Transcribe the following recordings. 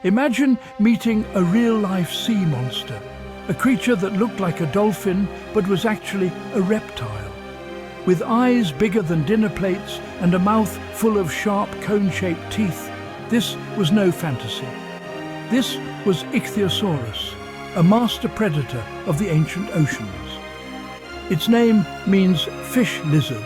Imagine meeting a real-life sea monster, a creature that looked like a dolphin but was actually a reptile. With eyes bigger than dinner plates and a mouth full of sharp cone-shaped teeth, this was no fantasy. This was Ichthyosaurus, a master predator of the ancient oceans. Its name means fish lizard,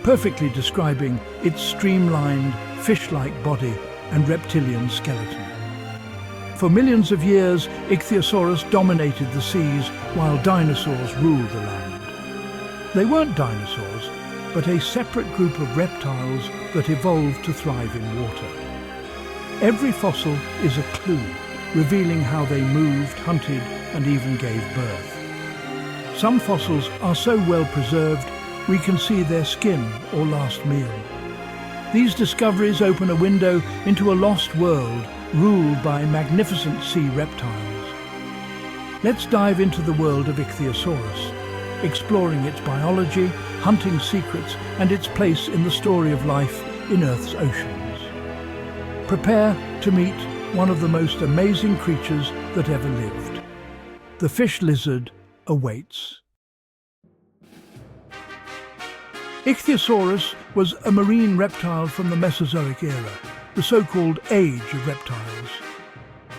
perfectly describing its streamlined, fish-like body and reptilian skeleton. For millions of years, Ichthyosaurus dominated the seas while dinosaurs ruled the land. They weren't dinosaurs, but a separate group of reptiles that evolved to thrive in water. Every fossil is a clue, revealing how they moved, hunted, and even gave birth. Some fossils are so well preserved, we can see their skin or last meal. These discoveries open a window into a lost world ruled by magnificent sea reptiles. Let's dive into the world of Ichthyosaurus, exploring its biology, hunting secrets, and its place in the story of life in Earth's oceans. Prepare to meet one of the most amazing creatures that ever lived. The fish lizard awaits. Ichthyosaurus was a marine reptile from the Mesozoic era, the so-called Age of Reptiles.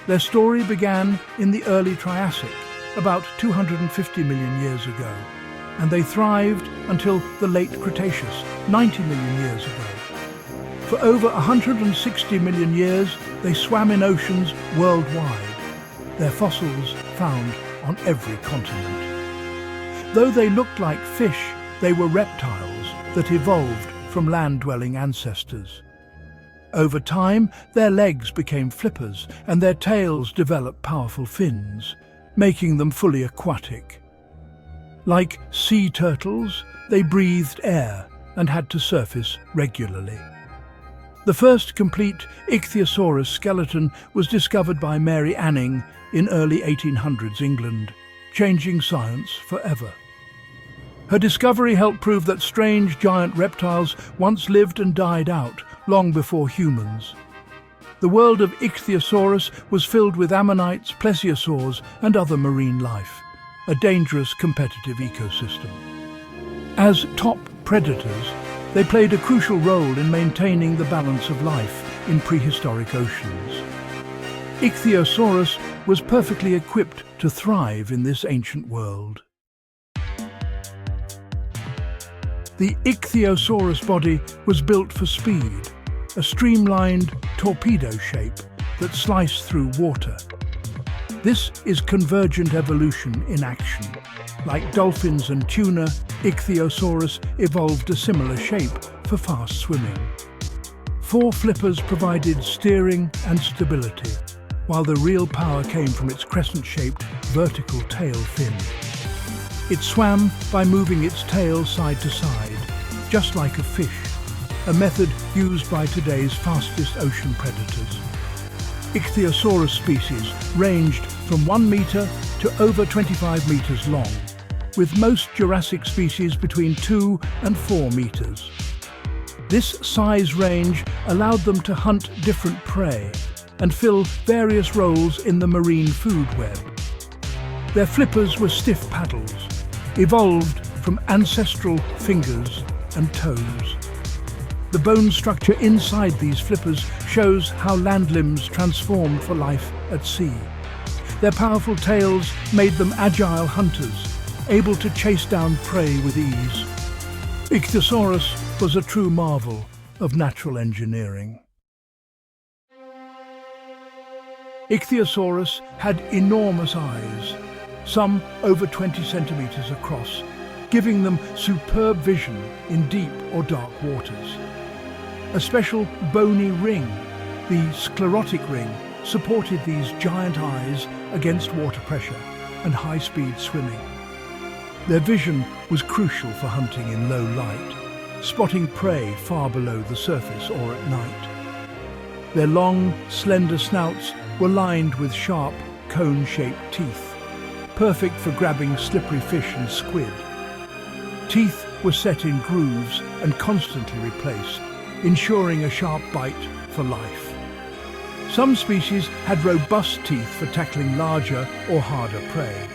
Their story began in the early Triassic, about 250 million years ago, and they thrived until the late Cretaceous, 90 million years ago. For over 160 million years, they swam in oceans worldwide, their fossils found on every continent. Though they looked like fish, they were reptiles that evolved from land-dwelling ancestors. Over time, their legs became flippers and their tails developed powerful fins, making them fully aquatic. Like sea turtles, they breathed air and had to surface regularly. The first complete Ichthyosaurus skeleton was discovered by Mary Anning in early 1800s England, changing science forever. Her discovery helped prove that strange giant reptiles once lived and died out long before humans. The world of Ichthyosaurus was filled with ammonites, plesiosaurs, and other marine life, a dangerous competitive ecosystem. As top predators, they played a crucial role in maintaining the balance of life in prehistoric oceans. Ichthyosaurus was perfectly equipped to thrive in this ancient world. The Ichthyosaurus body was built for speed, a streamlined torpedo shape that sliced through water. This is convergent evolution in action. Like dolphins and tuna, Ichthyosaurus evolved a similar shape for fast swimming. Four flippers provided steering and stability, while the real power came from its crescent-shaped vertical tail fin. It swam by moving its tail side to side, just like a fish, a method used by today's fastest ocean predators. Ichthyosaurus species ranged from 1 meter to over 25 meters long, with most Jurassic species between 2 and 4 meters. This size range allowed them to hunt different prey and fill various roles in the marine food web. Their flippers were stiff paddles, evolved from ancestral fingers and toes. The bone structure inside these flippers shows how land limbs transformed for life at sea. Their powerful tails made them agile hunters, able to chase down prey with ease. Ichthyosaurus was a true marvel of natural engineering. Ichthyosaurus had enormous eyes, some over 20 centimeters across, giving them superb vision in deep or dark waters. A special bony ring, the sclerotic ring, supported these giant eyes against water pressure and high-speed swimming. Their vision was crucial for hunting in low light, spotting prey far below the surface or at night. Their long, slender snouts were lined with sharp, cone-shaped teeth, perfect for grabbing slippery fish and squid. Teeth were set in grooves and constantly replaced, ensuring a sharp bite for life. Some species had robust teeth for tackling larger or harder prey.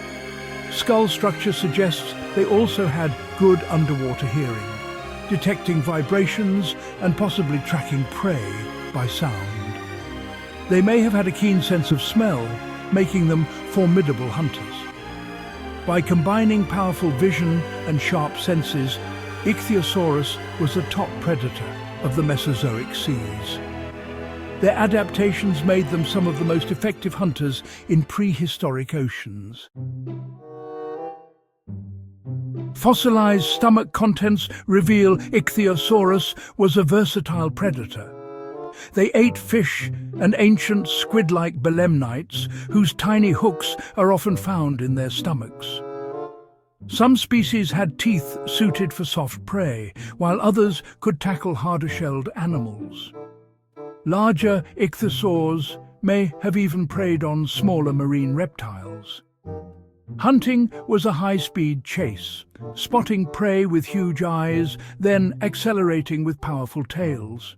Skull structure suggests they also had good underwater hearing, detecting vibrations and possibly tracking prey by sound. They may have had a keen sense of smell, making them formidable hunters. By combining powerful vision and sharp senses, Ichthyosaurus was the top predator of the Mesozoic seas. Their adaptations made them some of the most effective hunters in prehistoric oceans. Fossilized stomach contents reveal Ichthyosaurus was a versatile predator. They ate fish and ancient squid-like belemnites, whose tiny hooks are often found in their stomachs. Some species had teeth suited for soft prey, while others could tackle harder-shelled animals. Larger ichthyosaurs may have even preyed on smaller marine reptiles. Hunting was a high-speed chase, spotting prey with huge eyes, then accelerating with powerful tails.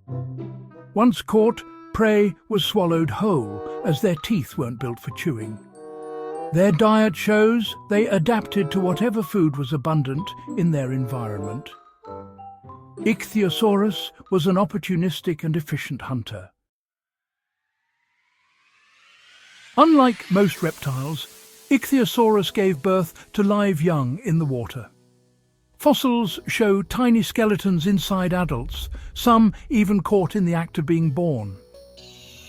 Once caught, prey was swallowed whole, as their teeth weren't built for chewing. Their diet shows they adapted to whatever food was abundant in their environment. Ichthyosaurus was an opportunistic and efficient hunter. Unlike most reptiles, Ichthyosaurus gave birth to live young in the water. Fossils show tiny skeletons inside adults, some even caught in the act of being born.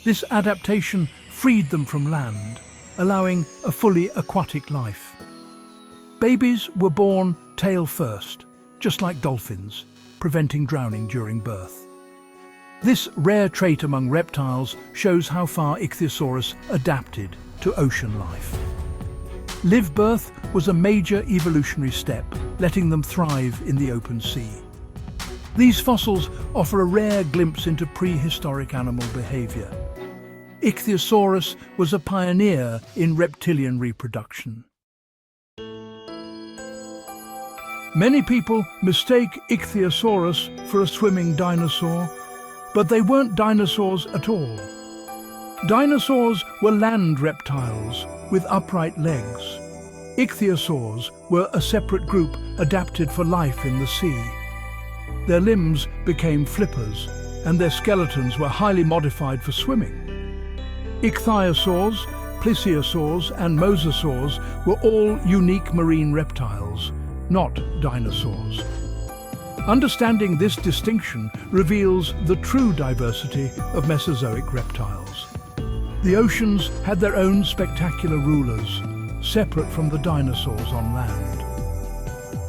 This adaptation freed them from land, allowing a fully aquatic life. Babies were born tail first, just like dolphins, preventing drowning during birth. This rare trait among reptiles shows how far Ichthyosaurus adapted to ocean life. Live birth was a major evolutionary step, letting them thrive in the open sea. These fossils offer a rare glimpse into prehistoric animal behavior. Ichthyosaurus was a pioneer in reptilian reproduction. Many people mistake Ichthyosaurus for a swimming dinosaur, but they weren't dinosaurs at all. Dinosaurs were land reptiles with upright legs. Ichthyosaurs were a separate group adapted for life in the sea. Their limbs became flippers, and their skeletons were highly modified for swimming. Ichthyosaurs, plesiosaurs, and mosasaurs were all unique marine reptiles, not dinosaurs. Understanding this distinction reveals the true diversity of Mesozoic reptiles. The oceans had their own spectacular rulers, separate from the dinosaurs on land.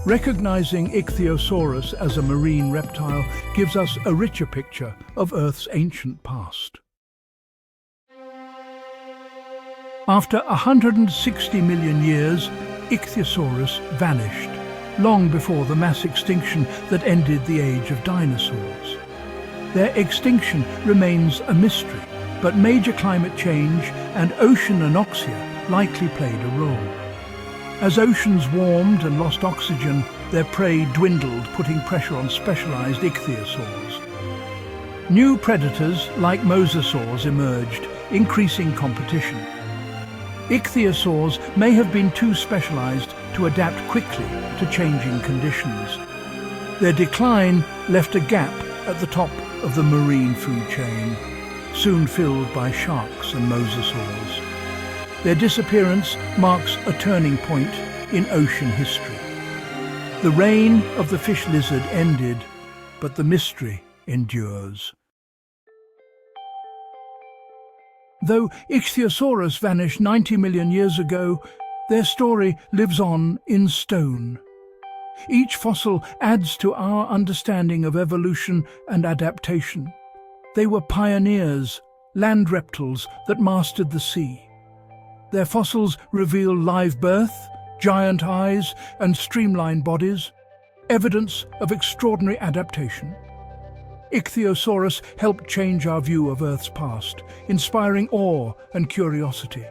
Recognizing Ichthyosaurus as a marine reptile gives us a richer picture of Earth's ancient past. After 160 million years, Ichthyosaurus vanished, long before the mass extinction that ended the age of dinosaurs. Their extinction remains a mystery, but major climate change and ocean anoxia likely played a role. As oceans warmed and lost oxygen, their prey dwindled, putting pressure on specialized ichthyosaurs. New predators like mosasaurs emerged, increasing competition. Ichthyosaurs may have been too specialized to adapt quickly to changing conditions. Their decline left a gap at the top of the marine food chain, soon filled by sharks and mosasaurs. Their disappearance marks a turning point in ocean history. The reign of the fish lizard ended, but the mystery endures. Though Ichthyosaurus vanished 90 million years ago, their story lives on in stone. Each fossil adds to our understanding of evolution and adaptation. They were pioneers, land reptiles that mastered the sea. Their fossils reveal live birth, giant eyes, and streamlined bodies, evidence of extraordinary adaptation. Ichthyosaurus helped change our view of Earth's past, inspiring awe and curiosity.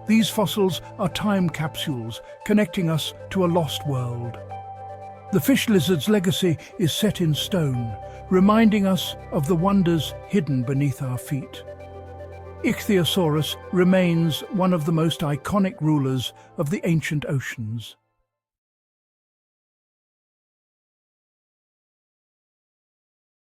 These fossils are time capsules connecting us to a lost world. The fish lizard's legacy is set in stone, reminding us of the wonders hidden beneath our feet. Ichthyosaurus remains one of the most iconic rulers of the ancient oceans.